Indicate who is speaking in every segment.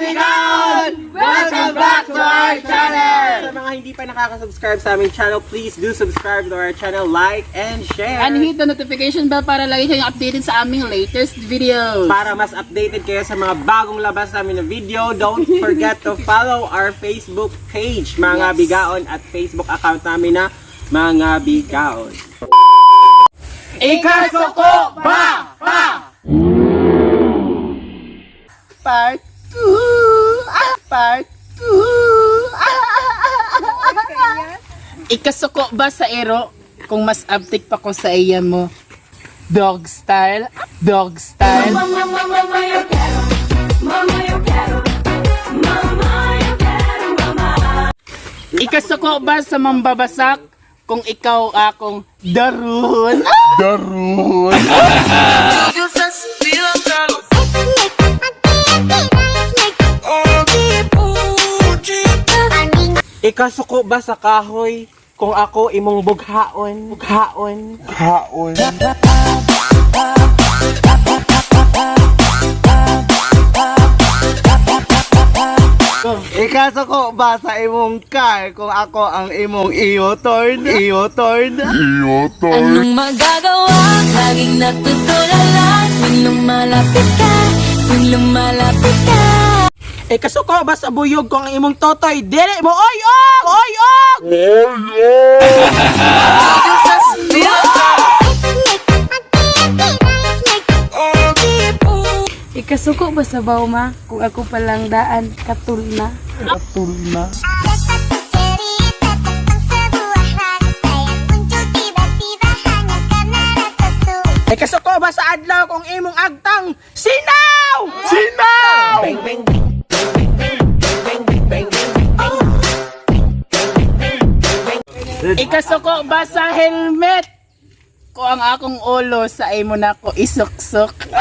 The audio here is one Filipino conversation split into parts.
Speaker 1: Bigaon! Welcome back to our channel!
Speaker 2: Sa mga hindi pa nakaka-subscribe sa aming channel, please do subscribe to our channel, like and share.
Speaker 1: And hit the notification bell para lagi kayong updated sa aming latest videos.
Speaker 2: Para mas updated kayo sa mga bagong labas namin na video, don't forget to follow our Facebook page, Mga Bigaon, at Facebook account namin na Mga Bigaon. Ikasuko ba?
Speaker 1: Part 2! Part 2! Ikasuko ba sa ero kung mas uptik pa ko sa iya mo? Dog style? Dog style? Ikasuko ba sa mambabasak kung ikaw akong darun? Darun!
Speaker 2: Ikasuko ba sa kahoy kung ako imong bughaon? Bughaon? Bughaon?
Speaker 3: Ikasuko ba sa imong car kung ako ang imong iyo-turn? Iyo-turn?
Speaker 4: Anong magagawa? Laging natutulala tuwing lumalapit ka, tuwing lumalapit ka.
Speaker 2: Ikasuko ba sa buyog kung ang imong totoy dili mo oyog! Oyog!
Speaker 5: Ikasuko ba sa bauma kung ako palang daan katul na?
Speaker 2: Katul na. Ikasuko ba sa adlaw kung imong agtang sinaw! Sinaw! Bang, bang, bang.
Speaker 1: Ikasuko ba sa helmet ko ang akong ulo sa imo na ko isuksok?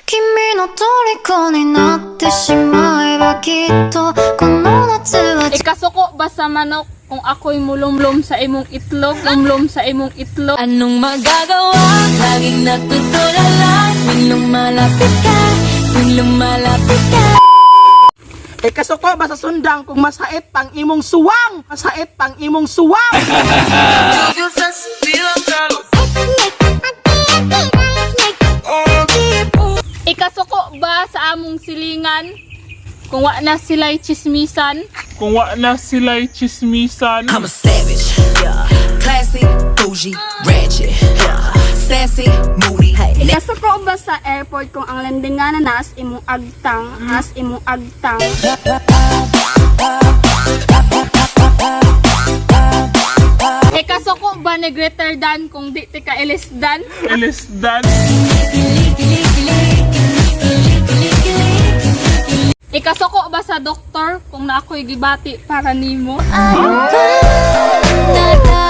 Speaker 4: 君の虜になってしまえばきっとこの夏は
Speaker 5: Ikasuko ba sa manok kung ako'y mulumlum sa imong itlog? Lumlum sa imong itlog?
Speaker 4: Anong magagawa? Laging natutulala tuwing lumalapit ka, tuwing lumalapit ka.
Speaker 2: Ikasuko ba sa sundang kung masait pang imong suwang? Masait pang imong suwang!
Speaker 5: Ikasuko ba sa among silingan kung wa na sila'y chismisan?
Speaker 6: Kung wa na sila'y chismisan.
Speaker 7: I'm a savage, yeah. Classy, bougie, ratchet, yeah. Sassy, moody.
Speaker 5: Ikasuko ba sa airport kung ang landingan na nas imong agtang, nas imong agtang? Ikasuko ba ni greater than kung di ti ka ilisdan?
Speaker 6: Ilisdan.
Speaker 5: Ikasuko ba sa doktor kung na ako'y gibati para nimo?
Speaker 4: Nagka